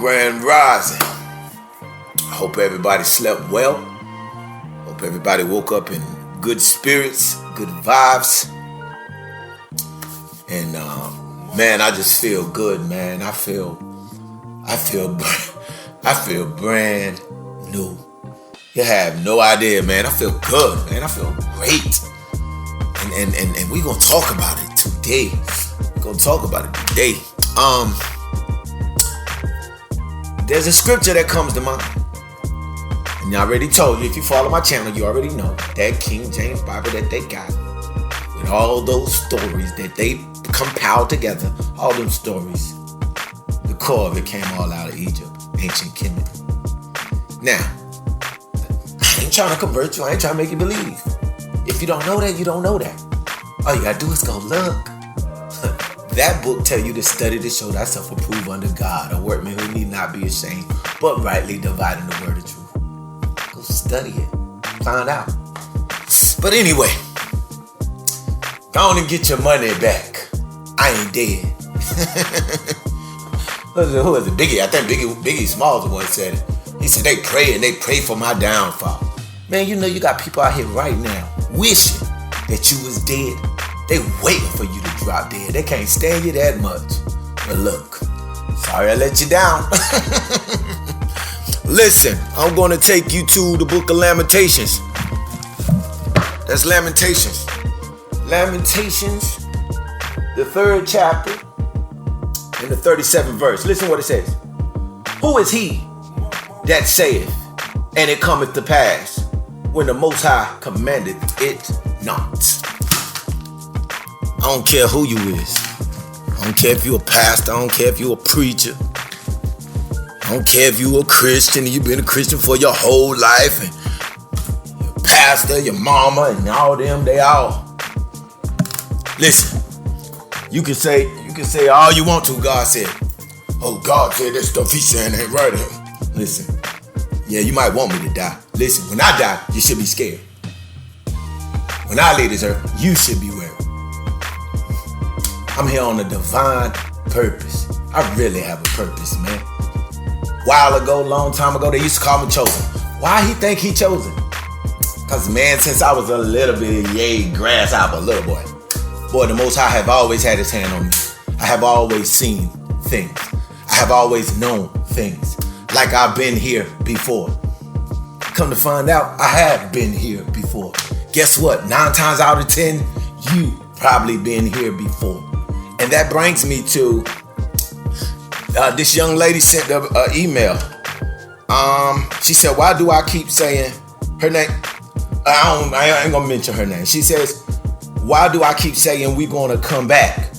Grand Rising. I hope everybody slept well. Hope everybody woke up in good spirits, good vibes. And man, I just feel good, man. I feel brand new. You have no idea, man. I feel good, man. I feel great. And we're gonna talk about it today. There's a scripture that comes to mind. And I already told you, if you follow my channel, you already know that King James Bible that they got with all those stories that they compiled together, all them stories, the core of it came all out of Egypt, ancient Kemet. Now, I ain't trying to convert you, I ain't trying to make you believe. If you don't know that, you don't know that. All you gotta do is go look. That book tell you to study to show thyself approved unto God, a workman who need not be ashamed, but rightly dividing the word of truth. Go study it, find out. But anyway, go on and get your money back. I ain't dead. Who was it? Biggie. I think Biggie Smalls the one said it. He said they pray for my downfall. Man, you know you got people out here right now wishing that you was dead. They waiting for you to drop dead. They can't stand you that much. But look, sorry I let you down. Listen, I'm going to take you to the book of Lamentations. That's Lamentations. Lamentations, the 3rd chapter, and the 37th verse. Listen what it says. Who is he that saith, and it cometh to pass, when the Most High commandeth it not? I don't care who you is. I don't care if you a pastor. I don't care if you a preacher. I don't care if you a Christian and you've been a Christian for your whole life. And your pastor, your mama, and all them, they all. Listen, you can say all you want to. God said, oh, God said that stuff he's saying ain't right. Listen, yeah, you might want me to die. Listen, when I die, you should be scared. When I leave this earth, you should be wary. I'm here on a divine purpose. I really have a purpose, man. Long time ago, they used to call me chosen. Why he think he chosen? Because, man, since I was a little bit grasshopper, little boy. Boy, the Most High have always had his hand on me. I have always seen things. I have always known things. Like I've been here before. Come to find out, I have been here before. Guess what? 9 times out of 10, you probably been here before. And that brings me to this young lady sent an email. She said, why do I keep saying her name? I ain't gonna mention her name. She says, why do I keep saying we gonna come back?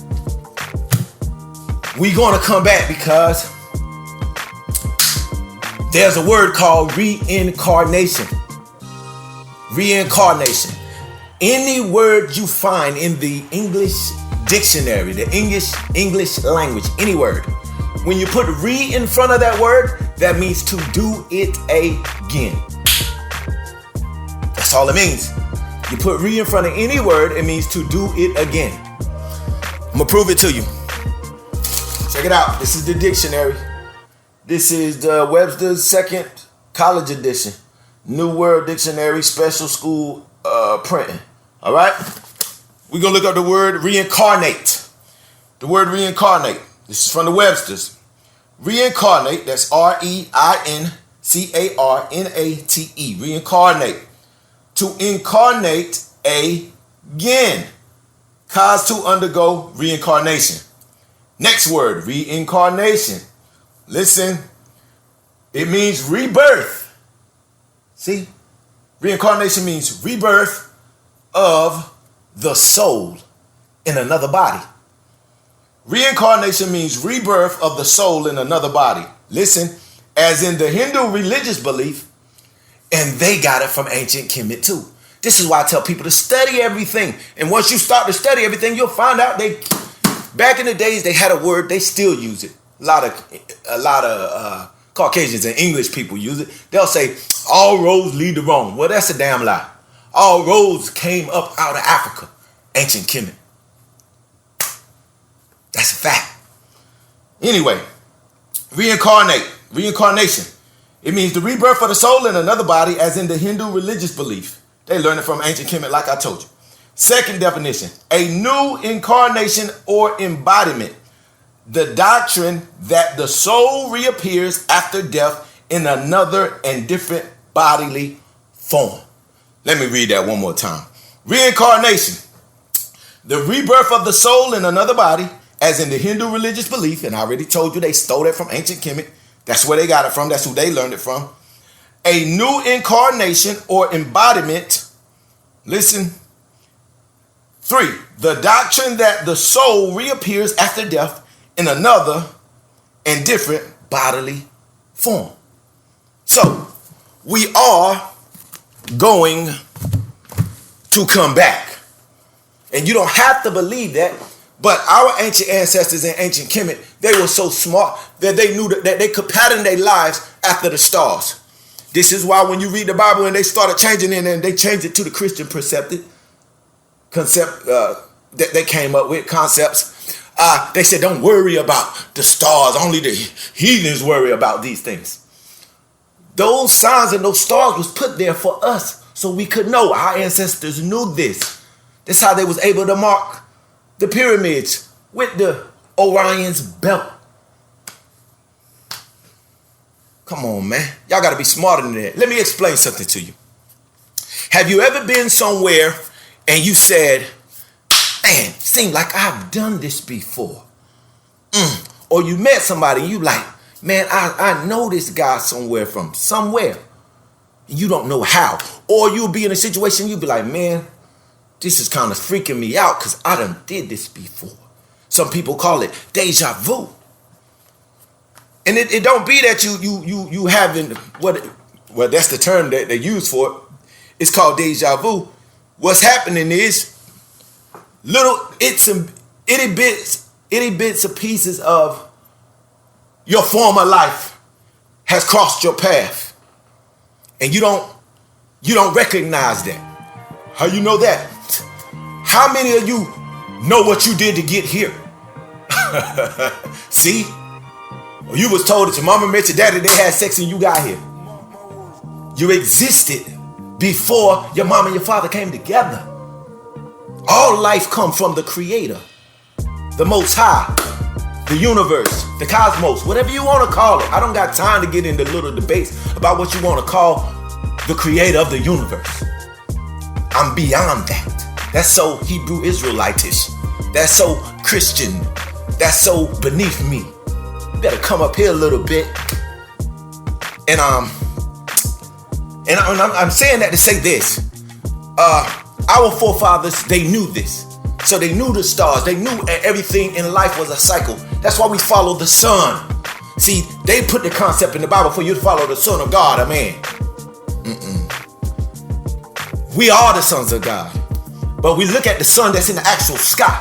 We gonna come back because there's a word called reincarnation. Reincarnation. Any word you find in the English dictionary, the English language, any word, when you put re in front of that word, that means to do it again. That's all it means. You put re in front of any word, it means to do it again. I'm gonna prove it to you. Check it out. This is the dictionary. This is the Webster's 2nd College Edition. New World Dictionary, special school printing. All right? We're going to look up the word reincarnate. The word reincarnate. This is from the Webster's. Reincarnate, that's R-E-I-N-C-A-R-N-A-T-E. Reincarnate. To incarnate again. Cause to undergo reincarnation. Next word, reincarnation. Listen, it means rebirth. See? Reincarnation means rebirth of the soul in another body. Reincarnation means rebirth of the soul in another body. Listen, as in the Hindu religious belief, and they got it from ancient Kemet too. This is why I tell people to study everything. And once you start to study everything, you'll find out back in the days, they had a word, they still use it. A lot of Caucasians and English people use it. They'll say, all roads lead to Rome. Well, that's a damn lie. All roads came up out of Africa, ancient Kemet. That's a fact. Anyway, reincarnate. Reincarnation. It means the rebirth of the soul in another body, as in the Hindu religious belief. They learned it from ancient Kemet, like I told you. Second definition, a new incarnation or embodiment. The doctrine that the soul reappears after death in another and different bodily form. Let me read that one more time. Reincarnation. The rebirth of the soul in another body, as in the Hindu religious belief, and I already told you they stole that from ancient Kemet. That's where they got it from. That's who they learned it from. A new incarnation or embodiment. Listen. 3. The doctrine that the soul reappears after death in another and different bodily form. So, we are going to come back. And you don't have to believe that, but our ancient ancestors in ancient Kemet, they were so smart that they knew that they could pattern their lives after the stars. This is why when you read the Bible and they started changing it and they changed it to the Christian concept that they came up with, concepts, they said don't worry about the stars, only the heathens worry about these things. Those signs and those stars was put there for us so we could know. Our ancestors knew this. That's how they was able to mark the pyramids with the Orion's belt. Come on, man. Y'all got to be smarter than that. Let me explain something to you. Have you ever been somewhere and you said, man, it seems like I've done this before? Or you met somebody and you like, man, I know this guy from somewhere. You don't know how. Or you'll be in a situation, you'll be like, man, this is kind of freaking me out because I done did this before. Some people call it deja vu. And it don't be that you haven't, well, that's the term that they use for it. It's called deja vu. What's happening is little itty bits of pieces of your former life has crossed your path. And you don't recognize that. How you know that? How many of you know what you did to get here? See? You was told that your mama met your daddy, they had sex and you got here. You existed before your mom and your father came together. All life comes from the Creator, the Most High, the universe, the cosmos, whatever you want to call it. I don't got time to get into little debates about what you want to call the Creator of the universe. I'm beyond that. That's so Hebrew Israelitish. That's so Christian. That's so beneath me. You better come up here a little bit. And I'm saying that to say this. Our forefathers, they knew this. So they knew the stars. They knew everything in life was a cycle. That's why we follow the sun. See, they put the concept in the Bible for you to follow the Son of God, a man. We are the sons of God. But we look at the sun that's in the actual sky.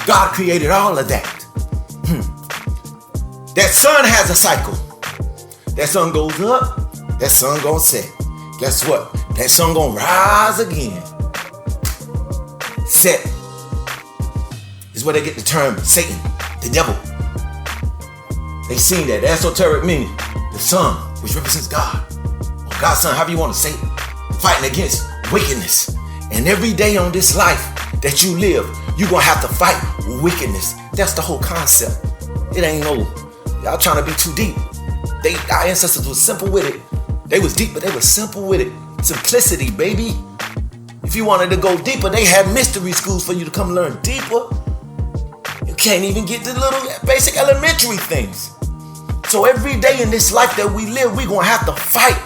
God created all of that. That sun has a cycle. That sun goes up, that sun gonna set. Guess what? That sun gonna rise again. Set is where they get the term Satan, the devil. They seen that, the esoteric meaning. The sun, which represents God. Or God's son, however you want to say it. Fighting against wickedness. And every day on this life that you live, you're gonna have to fight wickedness. That's the whole concept. It ain't no, y'all trying to be too deep. Our ancestors was simple with it. They was deep, but they was simple with it. Simplicity, baby. If you wanted to go deeper, they had mystery schools for you to come learn deeper. You can't even get the little basic elementary things. So every day in this life that we live, we're gonna have to fight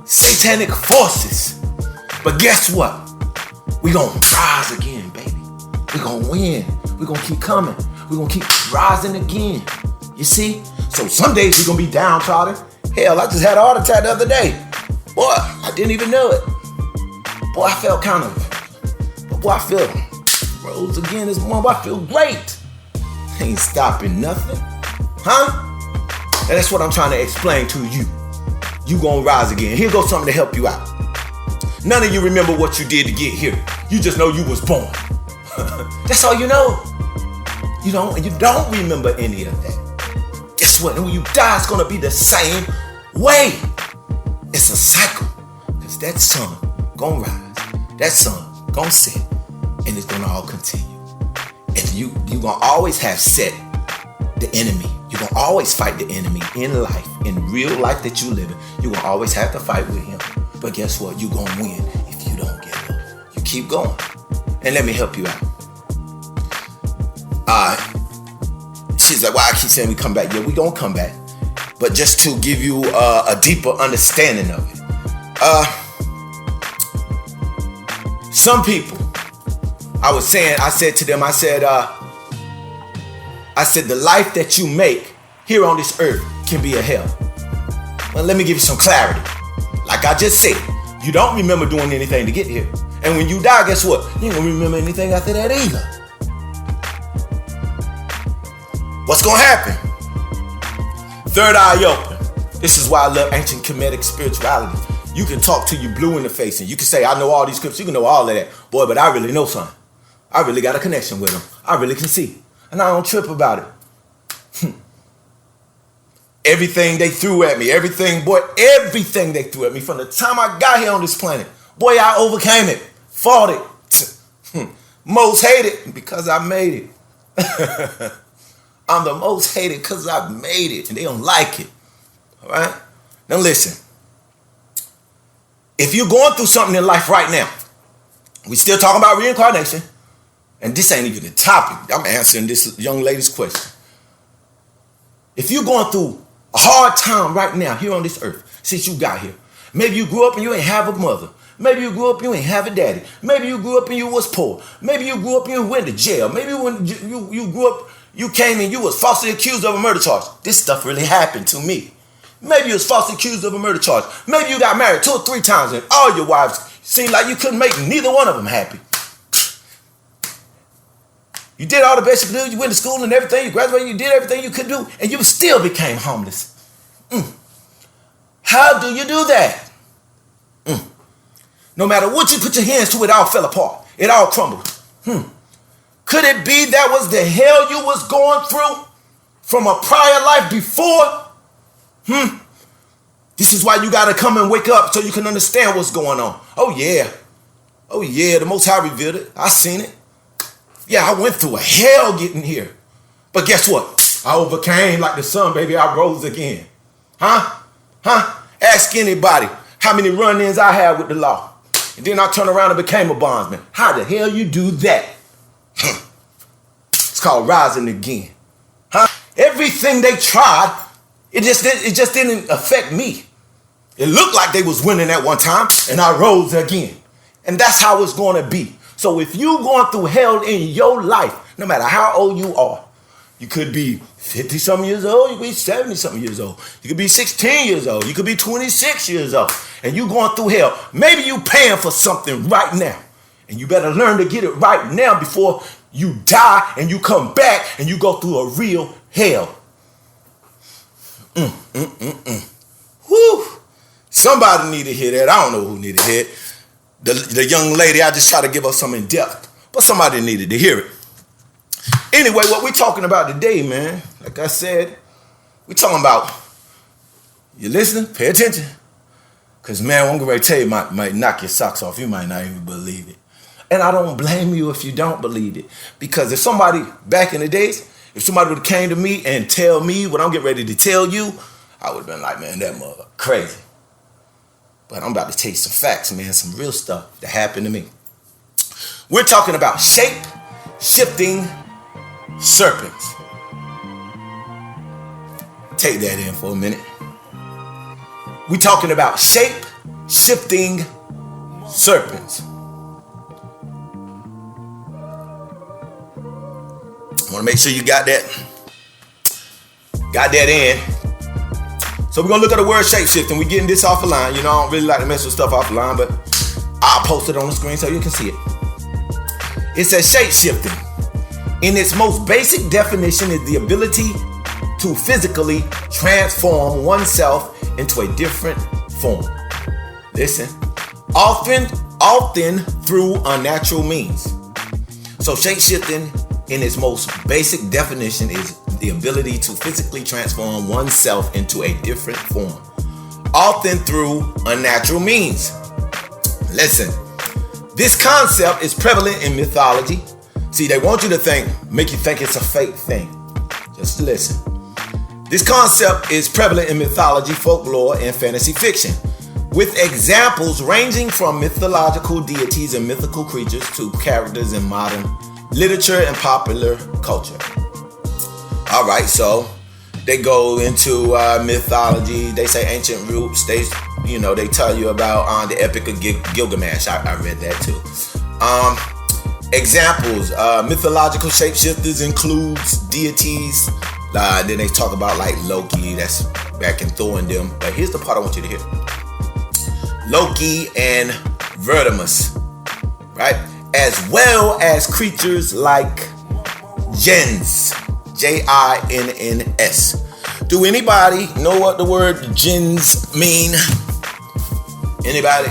satanic forces. But guess what? We're gonna rise again, baby. We're gonna win. We're gonna keep coming. We're gonna keep rising again. You see? So some days we're gonna be downtrodden. Hell, I just had a heart attack the other day. Boy, I didn't even know it. Boy, I felt I feel rose again this morning. I feel great. Ain't stopping nothing. Huh? And that's what I'm trying to explain to you. You gonna rise again. Here goes something to help you out. None of you remember what you did to get here. You just know you was born. That's all you know. You don't remember any of that. Guess guess what? And when you die, it's gonna be the same way. It's a cycle. Because that sun gonna rise, that sun gonna set, and it's gonna all continue. And you gonna always have set the enemy. You're gonna always fight the enemy in life, in real life that you live in. You're gonna always have to fight with him. But guess what? You're gonna win if you don't give up. You keep going. And let me help you out. She's like, why I keep saying we come back? Yeah, we gonna come back. But just to give you a deeper understanding of it. Some people, I said to them, I said, the life that you make here on this earth can be a hell. Well, let me give you some clarity. Like I just said, you don't remember doing anything to get here. And when you die, guess what? You ain't gonna remember anything after that either. What's gonna happen? Third eye open. This is why I love ancient Kemetic spirituality. You can talk till you blue in the face and you can say, I know all these scripts. You can know all of that. Boy, but I really know something. I really got a connection with them. I really can see. And I don't trip about it. Everything they threw at me, everything they threw at me from the time I got here on this planet, boy, I overcame it, fought it. Most hated because I made it. I'm the most hated because I made it and they don't like it. All right? Now listen. If you're going through something in life right now, we still talking about reincarnation, and this ain't even the topic. I'm answering this young lady's question. If you're going through a hard time right now here on this earth since you got here, maybe you grew up and you ain't have a mother. Maybe you grew up and you ain't have a daddy. Maybe you grew up and you was poor. Maybe you grew up and you went to jail. Maybe when you grew up, you came and you was falsely accused of a murder charge. This stuff really happened to me. Maybe you was falsely accused of a murder charge. Maybe you got married 2 or 3 times and all your wives seemed like you couldn't make neither one of them happy. You did all the best you could do. You went to school and everything. You graduated. You did everything you could do. And you still became homeless. How do you do that? No matter what you put your hands to, it all fell apart. It all crumbled. Could it be that was the hell you was going through from a prior life before? This is why you got to come and wake up so you can understand what's going on. Oh yeah, the Most High revealed it. I seen it. Yeah, I went through a hell getting here. But guess what? I overcame like the sun, baby. I rose again. Ask anybody how many run-ins I had with the law. And then I turned around and became a bondsman. How the hell you do that? It's called rising again. Everything they tried, it just didn't affect me. It looked like they was winning at one time, and I rose again. And that's how it's going to be. So if you going through hell in your life, no matter how old you are, you could be 50-something years old, you could be 70-something years old, you could be 16 years old, you could be 26 years old, and you going through hell. Maybe you paying for something right now, and you better learn to get it right now before you die and you come back and you go through a real hell. Whew. Somebody need to hear that. I don't know who needed to hear it. The young lady, I just try to give her some in depth, but somebody needed to hear it. Anyway, what we talking about today, man, like I said, we talking about, you listening? Pay attention. Because, man, I'm going to tell you, might knock your socks off. You might not even believe it. And I don't blame you if you don't believe it. Because if somebody, back in the days, if somebody would have came to me and tell me what I'm getting ready to tell you, I would have been like, man, that mother crazy. But I'm about to tell you some facts, man, some real stuff that happened to me. We're talking about shape-shifting serpents. Take that in for a minute. We're talking about shape-shifting serpents. I want to make sure you got that in. So we're going to look at the word shape-shifting. We're getting this off the line. You know, I don't really like to mess with stuff off the line, but I'll post it on the screen so you can see it. It says shape-shifting. In its most basic definition is the ability to physically transform oneself into a different form. Listen, often through unnatural means. So shape-shifting in its most basic definition is the ability to physically transform oneself into a different form, often through unnatural means. Listen, this concept is prevalent in mythology. See, they want you to make you think it's a fake thing. Just listen. This concept is prevalent in mythology, folklore, and fantasy fiction, with examples ranging from mythological deities and mythical creatures to characters in modern literature and popular culture. All right, so they go into mythology. They say ancient roots. They tell you about the Epic of Gilgamesh. I read that too. Examples: mythological shapeshifters includes deities. Then they talk about like Loki. That's back in Thor and them. But here's the part I want you to hear: Loki and Vertimus, right? As well as creatures like jinns, Jinns. Do anybody know what the word jinns mean? Anybody?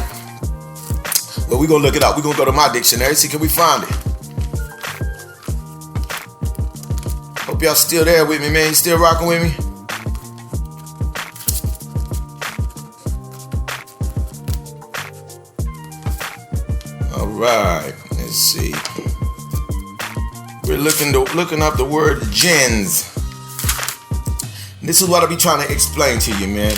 Well, we're gonna look it up. We're gonna go to my dictionary, see can we find it. Hope y'all still there with me, man. You still rocking with me? All right, let's see. We're looking up the word jinns. This is what I be trying to explain to you, man.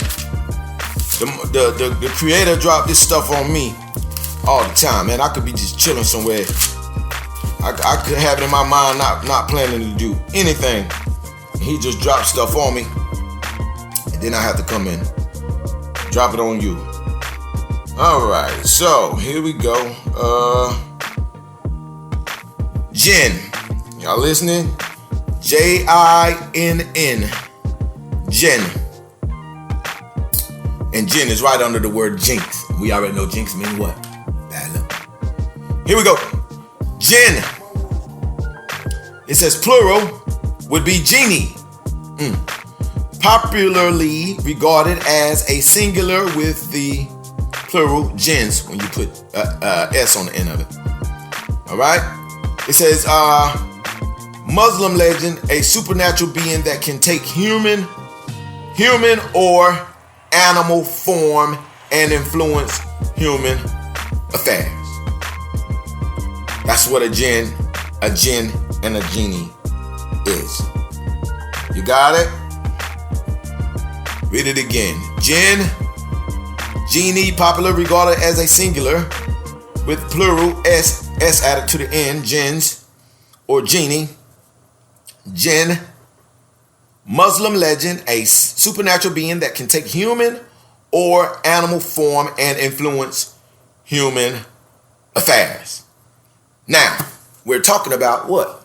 The creator dropped this stuff on me all the time, man. I could be just chilling somewhere. I could have it in my mind, not planning to do anything. He just dropped stuff on me, and then I have to come in, drop it on you. All right, so here we go. Jinn, y'all listening? Jinn. Jinn. And jinn is right under the word jinx. We already know jinx means what? Bad luck. Here we go. Jinn. It says plural would be genie. Popularly regarded as a singular with the plural jinns when you put S on the end of it. All right. It says Muslim legend, a supernatural being that can take human or animal form and influence human affairs. That's what a jinn, and a genie is. You got it? Read it again. Jinn, genie, popular regarded as a singular with plural S added to the end, jinns or genie. Jinn, Muslim legend, a supernatural being that can take human or animal form and influence human affairs. Now, we're talking about what?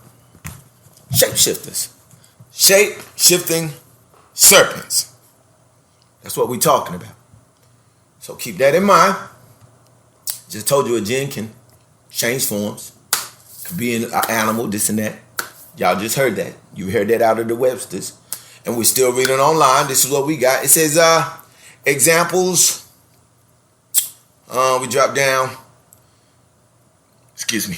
Shapeshifters. Shape-shifting serpents. That's what we're talking about. So keep that in mind. Just told you a jinn can change forms. Could be an animal, this and that. Y'all just heard that. You heard that out of the Websters. And we're still reading online. This is what we got. It says examples. We drop down. Excuse me.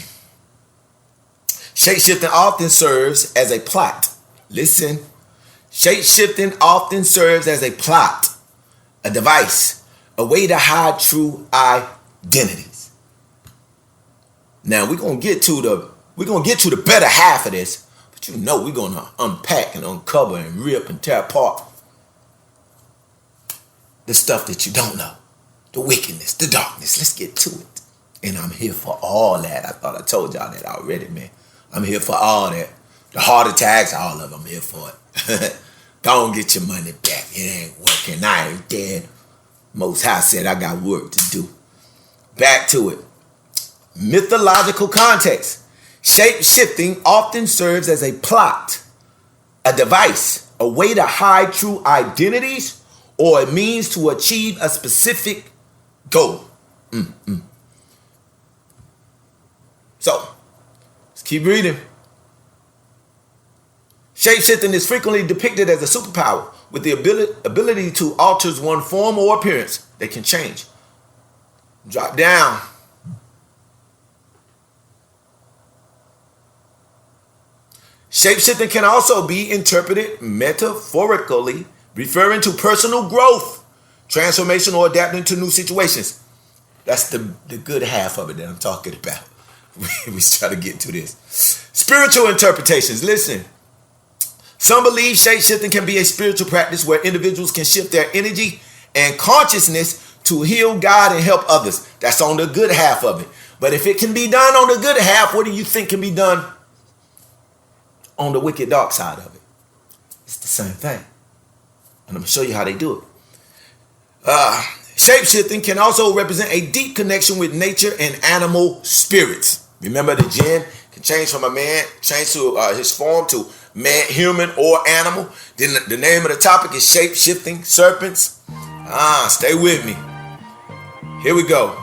Shape-shifting often serves as a plot. Listen. Shape-shifting often serves as a plot, a device, a way to hide true identities. Now we're gonna get to the better half of this, but we're gonna unpack and uncover and rip and tear apart the stuff that you don't know, the wickedness, the darkness. Let's get to it. And I'm here for all that. I thought I told y'all that already, man. I'm here for all that. The heart attacks, all of them, I'm here for it. Go and get your money back. It ain't working. I ain't dead. Most High said I got work to do. Back to it. Mythological context. Shape-shifting often serves as a plot, a device, a way to hide true identities, or a means to achieve a specific goal. So, let's keep reading. Shape-shifting is frequently depicted as a superpower with the ability to alter one's form or appearance. They can change. Drop down. Shapeshifting can also be interpreted metaphorically, referring to personal growth, transformation, or adapting to new situations. That's the good half of it that I'm talking about. We try to get to this. Spiritual interpretations. Listen. Some believe shape-shifting can be a spiritual practice where individuals can shift their energy and consciousness to heal, guide, and help others. That's on the good half of it. But if it can be done on the good half, what do you think can be done on the wicked dark side of it? It's the same thing. And I'm going to show you how they do it. Shape-shifting can also represent a deep connection with nature and animal spirits. Remember, the jinn can change from a man, change to his form to man, human, or animal. Then the name of the topic is shape-shifting serpents. Stay with me. Here we go.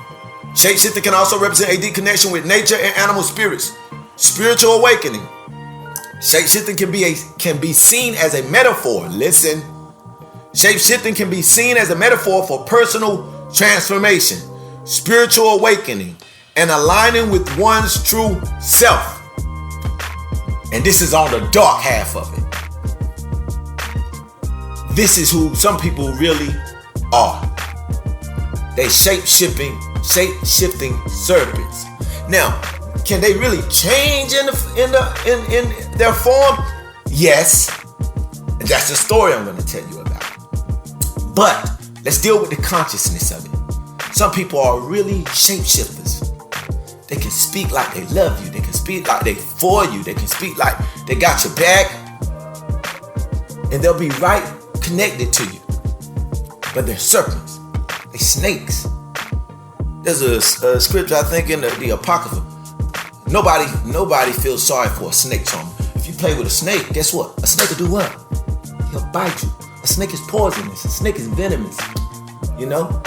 Shape-shifting can also represent a deep connection with nature and animal spirits. Spiritual awakening. Shape-shifting can be seen as a metaphor. Listen. Shape-shifting can be seen as a metaphor for personal transformation, spiritual awakening, and aligning with one's true self. And this is on the dark half of it. This is who some people really are. They shape-shifting serpents. Now, can they really change in their form? Yes. And that's the story I'm going to tell you about. But let's deal with the consciousness of it. Some people are really shapeshifters. They can speak like they love you. They can speak like they for you. They can speak like they got your back. And they'll be right connected to you. But they're serpents. They're snakes. There's a scripture, I think, in the Apocrypha. Nobody feels sorry for a snake charmer. If you play with a snake, guess what? A snake will do what? He'll bite you. A snake is poisonous. A snake is venomous. You know?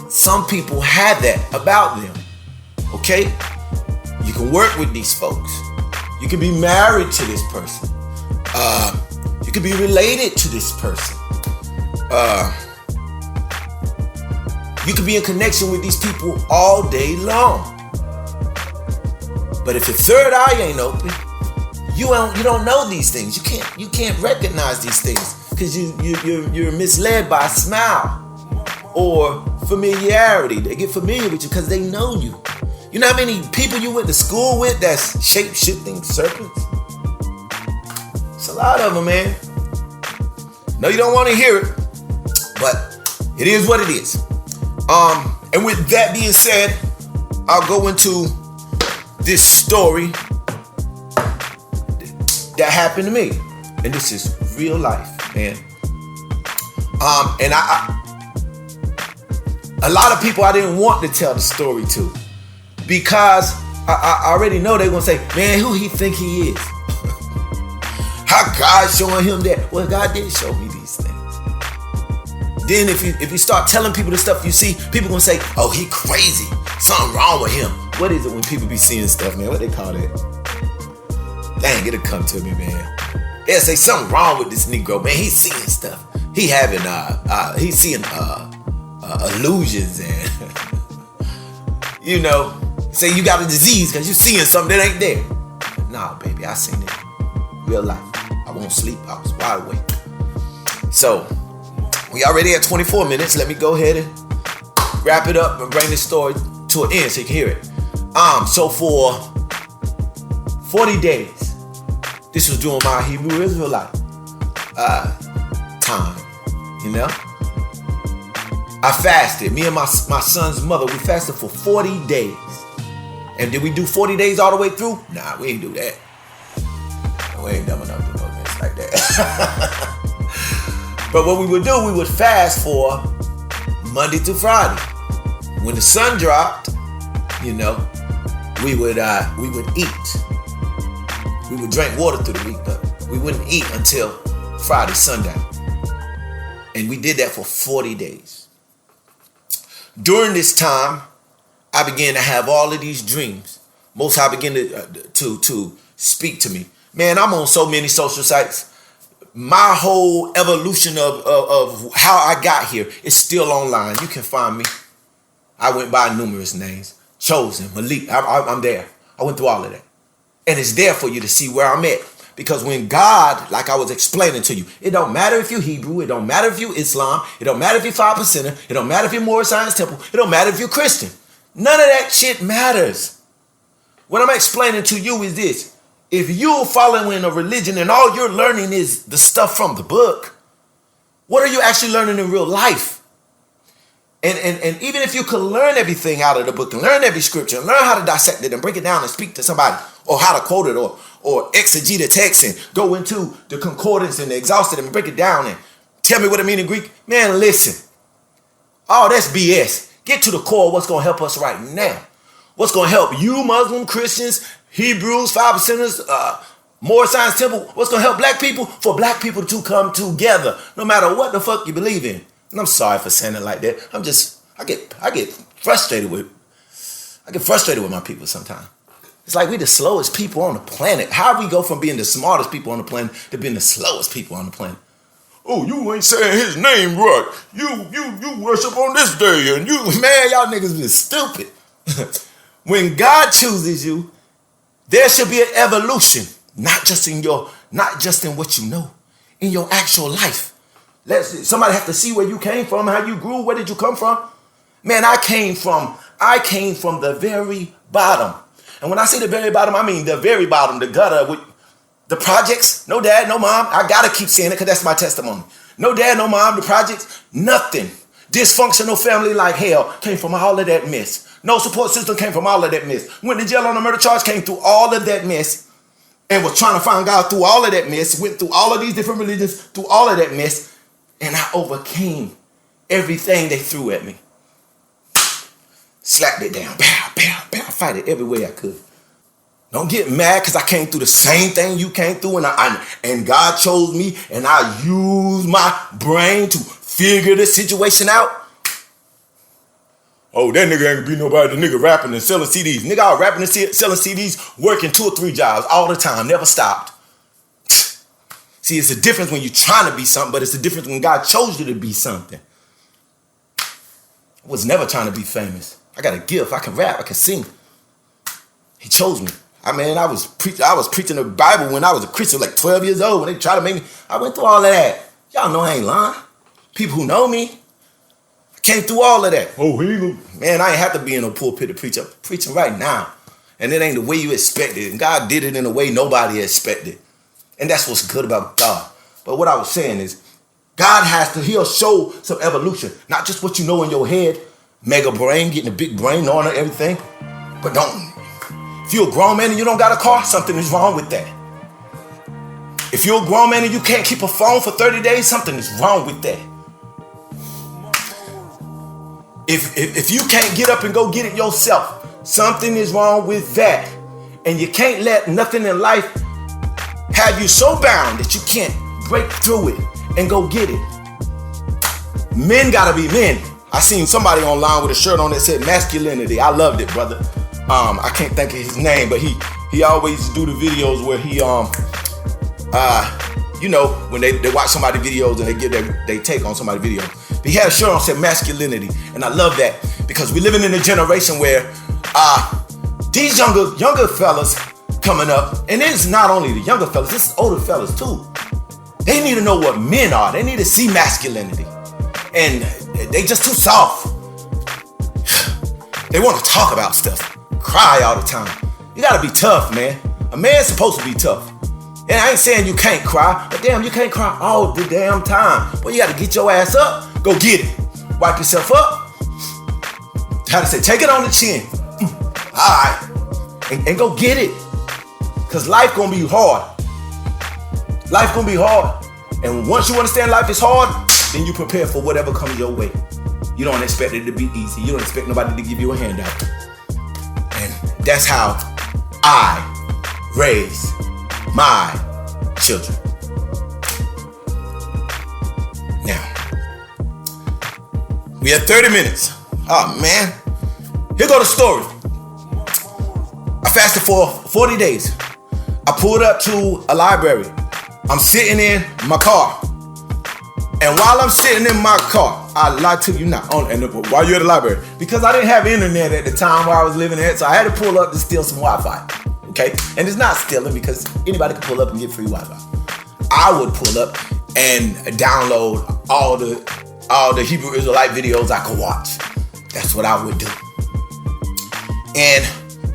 Some people have that about them. Okay? You can work with these folks. You can be married to this person. You can be related to this person. You can be in connection with these people all day long. But if your third eye ain't open, you don't know these things. You can't recognize these things because you're misled by a smile or familiarity. They get familiar with you because they know you. You know how many people you went to school with that's shape-shifting serpents? It's a lot of them, man. No, you don't want to hear it, but it is what it is. And with that being said, I'll go into this story that happened to me, and this is real life, man. And a lot of people I didn't want to tell the story to because I already know they're gonna say, man, who he think he is? How God's showing him that? Well, God did show me these things. Then if you start telling people the stuff you see, people gonna say, oh, he crazy. Something wrong with him. What is it when people be seeing stuff, man? What they call that? Dang, it'll come to me, man. They'll say something wrong with this Negro, man. He's seeing stuff. He's seeing illusions and you know, say you got a disease because you're seeing something that ain't there. Nah, baby, I seen it. Real life. I won't sleep. I was wide awake. So we already at 24 minutes. Let me go ahead and wrap it up and bring this story to an end so you can hear it. So for 40 days, this was during my Hebrew Israelite time, you know. I fasted. Me and my son's mother, we fasted for 40 days. And did we do 40 days all the way through? Nah, we ain't do that. We ain't dumb enough to do this like that. But what we would do, we would fast for Monday through Friday. When the sun dropped, you know, we would eat. We would drink water through the week, but we wouldn't eat until Friday sundown. And we did that for 40 days. During this time, I began to have all of these dreams. Most High began to speak to me. Man, I'm on so many social sites. My whole evolution of how I got here is still online. You can find me. I went by numerous names. Chosen, Malik, I'm there. I went through all of that. And it's there for you to see where I'm at. Because when God, like I was explaining to you, it don't matter if you're Hebrew, it don't matter if you're Islam, it don't matter if you're 5%er, it don't matter if you're Moorish Science Temple, it don't matter if you're Christian. None of that shit matters. What I'm explaining to you is this. If you're following a religion and all you're learning is the stuff from the book, what are you actually learning in real life? And even if you could learn everything out of the book and learn every scripture and learn how to dissect it and break it down and speak to somebody or how to quote it or exegete the text and go into the concordance and exhaust it and break it down and tell me what it means in Greek, man, listen. Oh, that's BS. Get to the core of what's going to help us right now. What's going to help you, Muslim, Christians, Hebrews, 5%ers, Moorish Science Temple. What's going to help black people? For black people to come together, no matter what the fuck you believe in. And I'm sorry for saying it like that. I get frustrated with my people sometimes. It's like we the slowest people on the planet. How we go from being the smartest people on the planet to being the slowest people on the planet? Oh, you ain't saying his name right. You worship on this day and man, y'all niggas been stupid. When God chooses you, there should be an evolution, not just in what you know, in your actual life. Somebody have to see where you came from, how you grew, where did you come from? Man, I came from the very bottom. And when I say the very bottom, I mean the very bottom, the gutter with the projects. No dad, no mom. I gotta keep saying it because that's my testimony. No dad, no mom, the projects, nothing. Dysfunctional family like hell came from all of that mess. No support system came from all of that mess. Went to jail on a murder charge, came through all of that mess. And was trying to find God through all of that mess. Went through all of these different religions, through all of that mess. And I overcame everything they threw at me. Slapped it down. Pow, pow, pow. Fight it every way I could. Don't get mad because I came through the same thing you came through. And God chose me. And I used my brain to figure the situation out. Oh, that nigga ain't gonna be nobody. The nigga rapping and selling CDs. Nigga, I was rapping and selling CDs, working 2 or 3 jobs all the time. Never stopped. See, it's a difference when you're trying to be something, but it's a difference when God chose you to be something. I was never trying to be famous. I got a gift. I can rap. I can sing. He chose me. I was preaching the Bible when I was a Christian, like 12 years old. When they tried to make me, I went through all of that. Y'all know I ain't lying. People who know me, I came through all of that. Oh, man, I ain't have to be in a pulpit to preach. I'm preaching right now. And it ain't the way you expected. And God did it in a way nobody expected. And that's what's good about God. But what I was saying is, he'll show some evolution. Not just what you know in your head, mega brain, getting a big brain, knowing everything. But if you're a grown man and you don't got a car, something is wrong with that. If you're a grown man and you can't keep a phone for 30 days, something is wrong with that. If you can't get up and go get it yourself, something is wrong with that. And you can't let nothing in life have you so bound that you can't break through it and go get it. Men gotta be men. I seen somebody online with a shirt on that said masculinity. I loved it, brother. I can't think of his name, but he always do the videos where he when they watch somebody's videos and they give their take on somebody's video. But he had a shirt on that said masculinity, and I love that because we're living in a generation where these younger fellas coming up, and it's not only the younger fellas, it's older fellas too. They need to know what men are. They need to see masculinity. And they just too soft. They want to talk about stuff. Cry all the time. You gotta be tough, man. A man's supposed to be tough. And I ain't saying you can't cry, but damn, you can't cry all the damn time. Well, you gotta get your ass up, go get it. Wipe yourself up. How to say, take it on the chin. All right. And go get it. Because life gonna be hard. Life gonna be hard. And once you understand life is hard, then you prepare for whatever comes your way. You don't expect it to be easy. You don't expect nobody to give you a handout. And that's how I raise my children. Now, we have 30 minutes. Oh man. Here go the story. I fasted for 40 days. I pulled up to a library. I'm sitting in my car. And while I'm sitting in my car, I lie to you not. While you're at the library. Because I didn't have internet at the time where I was living at, so I had to pull up to steal some Wi-Fi. okay? And it's not stealing because anybody can pull up and get free Wi-Fi. I would pull up and download all the Hebrew Israelite videos I could watch. That's what I would do. And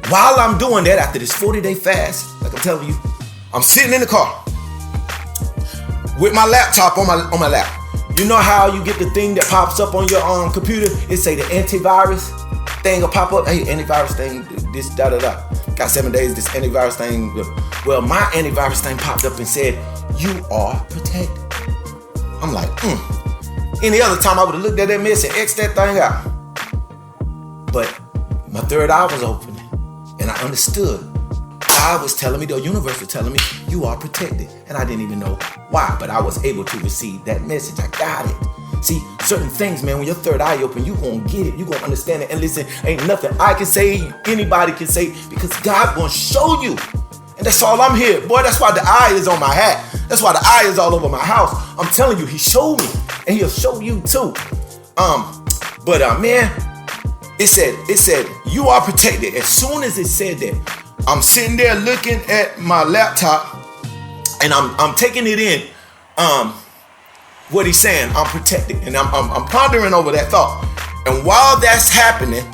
while I'm doing that, after this 40-day fast, like I'm telling you, I'm sitting in the car with my laptop on my lap. You know how you get the thing that pops up on your computer? It say the antivirus thing will pop up. Hey, antivirus thing, this da-da-da. Got 7 days, this antivirus thing. Well, my antivirus thing popped up and said, you are protected. I'm like, Any other time I would have looked at that mess and X that thing out. But my third eye was opening and I understood. God was telling me, the universe was telling me, you are protected. And I didn't even know why, but I was able to receive that message. I got it. See, certain things, man, when your third eye open, you gonna get it. You gonna understand it. And listen, ain't nothing I can say, anybody can say, because God gonna show you. And that's all I'm here. Boy, that's why the eye is on my hat. That's why the eye is all over my house. I'm telling you, he showed me. And he'll show you too. Man, it said, you are protected. As soon as it said that, I'm sitting there looking at my laptop and I'm taking it in. What he's saying, I'm protected. And I'm pondering over that thought. And while that's happening,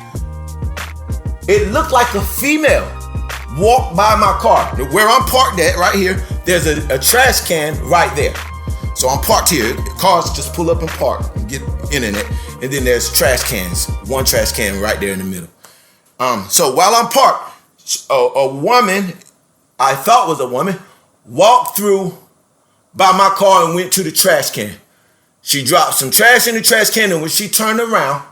it looked like a female walked by my car. Where I'm parked at, right here, there's a trash can right there. So I'm parked here. Cars just pull up and park and get internet. And then there's trash cans. One trash can right there in the middle. So while I'm parked, a woman, I thought was a woman, walked through by my car and went to the trash can. She dropped some trash in the trash can, and when she turned around,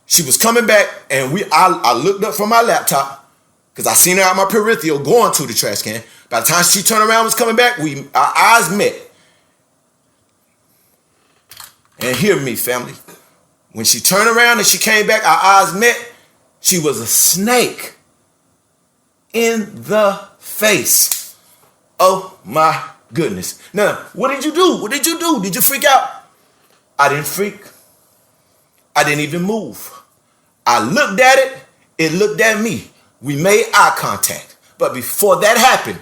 she was coming back, and I looked up from my laptop because I seen her out my peripheral going to the trash can. By the time she turned around and was coming back, our eyes met. And hear me, family. When she turned around and she came back, our eyes met. She was a snake in the face. Oh my goodness. Now, what did you do? What did you do? Did you freak out? I didn't freak. I didn't even move. I looked at it. It looked at me. We made eye contact. But before that happened,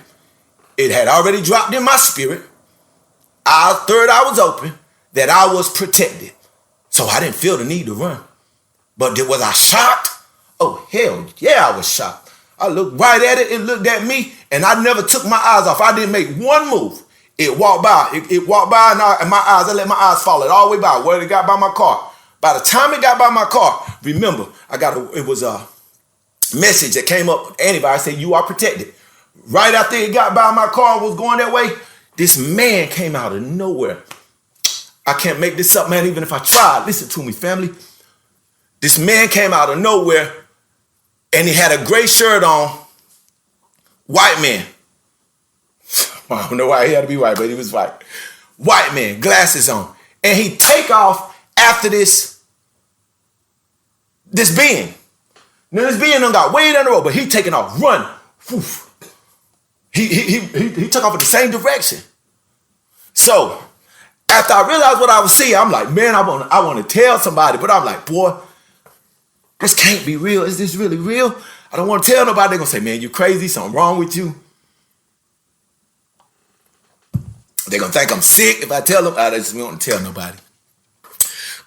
it had already dropped in my spirit. Our third eye was open, that I was protected. So I didn't feel the need to run. But was I shocked? Oh, hell yeah, I was shocked. I looked right at it, it looked at me, and I never took my eyes off. I didn't make one move. It walked by. It walked by, and I let my eyes follow it all the way by where it got by my car. By the time it got by my car, remember, it was a message that came up, anybody said, you are protected. Right after it got by my car, was going that way, this man came out of nowhere. I can't make this up, man, even if I tried. Listen to me, family. This man came out of nowhere, and he had a gray shirt on. White man. I don't know why he had to be white, but he was white. White man, glasses on. And he take off after this being. Now this being done got way down the road, but he taking off, run. Woof. He took off in the same direction. So after I realized what I was seeing, I'm like, man, I want to tell somebody, but I'm like, boy, this can't be real. Is this really real? I don't want to tell nobody. They're going to say, man, you crazy, something wrong with you. They're going to think I'm sick if I tell them. I just don't want to tell nobody.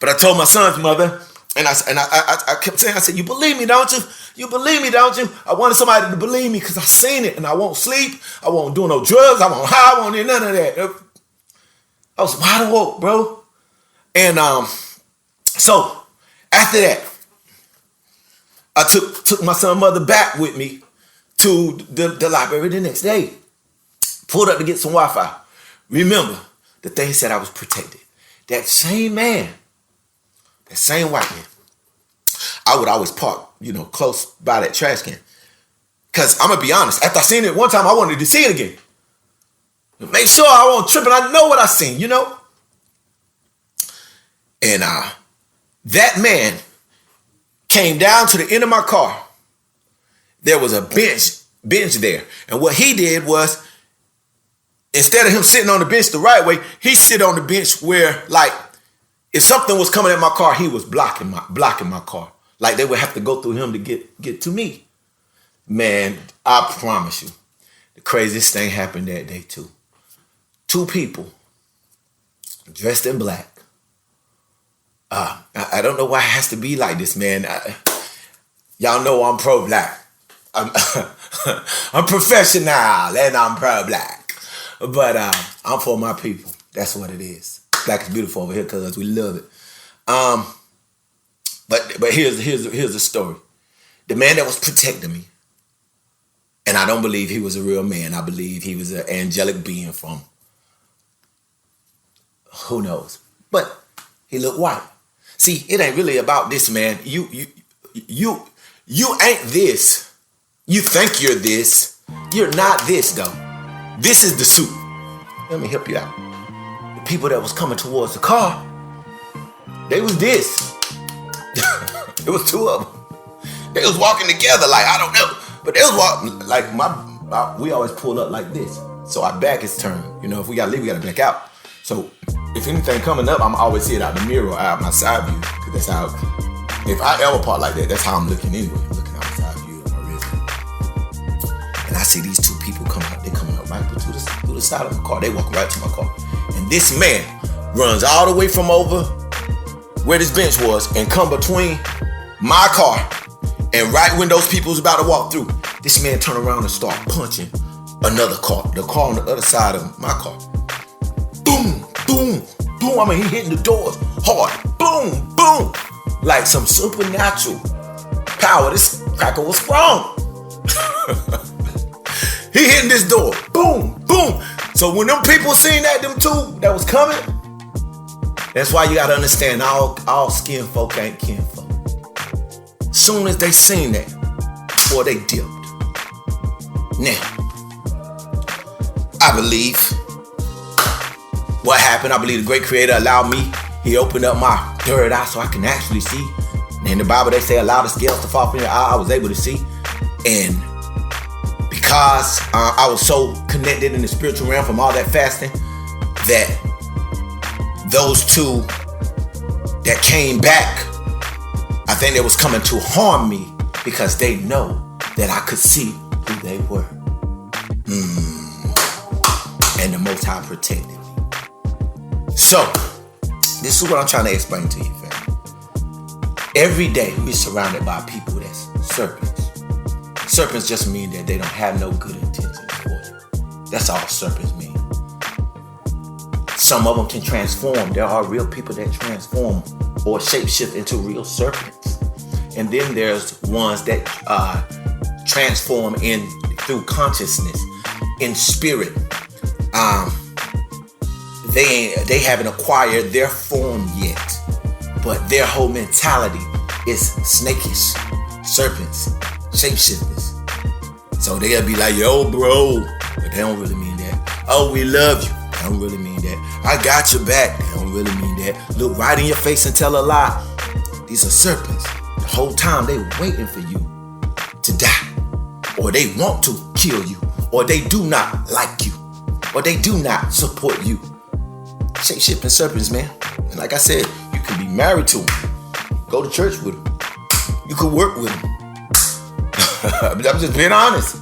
But I told my son's mother, and I kept saying, I said, you believe me, don't you? You believe me, don't you? I wanted somebody to believe me because I seen it, and I won't sleep. I won't do no drugs. I won't high. I won't do none of that. I was wide awake, bro. And so after that, I took my son's mother back with me to the library the next day. Pulled up to get some Wi-Fi. Remember, the thing said I was protected. That same man, that same white man, I would always park, close by that trash can. Because I'm going to be honest, after I seen it one time, I wanted to see it again. Make sure I won't trip and I know what I seen, And that man came down to the end of my car. There was a bench there. And what he did was, instead of him sitting on the bench the right way, he sit on the bench where, like, if something was coming at my car, he was blocking my car. Like they would have to go through him to get to me. Man, I promise you, the craziest thing happened that day too. Two people dressed in black. I don't know why it has to be like this, man. Y'all know I'm pro-black. I'm professional and I'm pro-black. But I'm for my people. That's what it is. Black is beautiful over here because we love it. But here's the story. The man that was protecting me, and I don't believe he was a real man. I believe he was an angelic being from who knows. But he looked white. See, it ain't really about this, man. You ain't this. You think you're this. You're not this, though. This is the suit. Let me help you out. The people that was coming towards the car, they was this. It was two of them. They was walking together like, I don't know. But they was walking like we always pull up like this. So our back is turned. You know, if we gotta leave, we gotta back out. So if anything coming up, I'm always see it out the mirror or out my side view. Cause that's how, if I ever part like that, that's how I'm looking anyway. I'm looking out my side view of my rear. And I see these two people coming up. They coming up right through the side of my car. They walking right to my car. And this man runs all the way from over where this bench was and come between my car and right when those people was about to walk through, this man turned around and start punching another car, the car on the other side of my car. Boom, boom, boom. I mean, he hitting the doors hard. Boom, boom. Like some supernatural power. This cracker was strong. He hitting this door. Boom, boom. So when them people seen that, them two that was coming, that's why you gotta understand all skin folk ain't kin folk. Soon as they seen that, boy, they dipped. Now, I believe what happened. I believe the great creator allowed me. He opened up my third eye so I can actually see. And in the Bible, they say allow the scales to fall from your eye. I was able to see. And because I was so connected in the spiritual realm from all that fasting, that those two that came back, I think they was coming to harm me because they know that I could see who they were. And the Most High protected me. So, this is what I'm trying to explain to you, fam. Every day we're surrounded by people that's serpents. Serpents just mean that they don't have no good intentions for you. That's all serpents mean. Some of them can transform. There are real people that transform or shapeshift into real serpents. And then there's ones that transform through consciousness, in spirit. They haven't acquired their form yet, but their whole mentality is snakish, serpents, shapeshifters. So they'll be like, yo, bro, but they don't really mean that. Oh, we love you. They don't really mean that. I got your back. They don't really mean that. Look right in your face and tell a lie. These are serpents. The whole time they waiting for you to die, or they want to kill you, or they do not like you, or they do not support you. Shape-shifting serpents, man. And like I said, you can be married to them, go to church with them, you could work with them. I'm just being honest.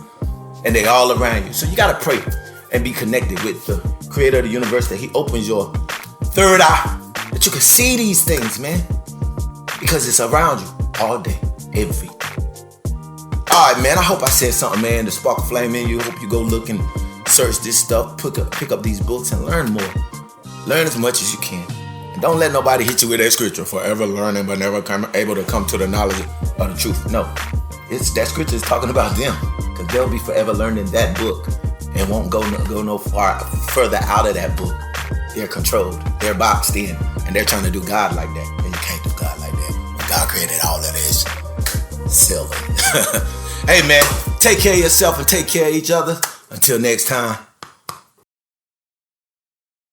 And they all around you. So you gotta pray and be connected with the creator of the universe, that he opens your third eye, that you can see these things, man. Because it's around you all day, every day. All right, man, I hope I said something, man, to spark a flame in you. I hope you go look and search this stuff, pick up these books and learn more. Learn as much as you can. And don't let nobody hit you with that scripture, forever learning but never able to come to the knowledge of the truth. No, that scripture is talking about them, because they'll be forever learning that book and won't go no far further out of that book. They're controlled, they're boxed in, and they're trying to do God like that. And you can't do God like that. When God created all of this, silly. Hey man, take care of yourself and take care of each other. Until next time.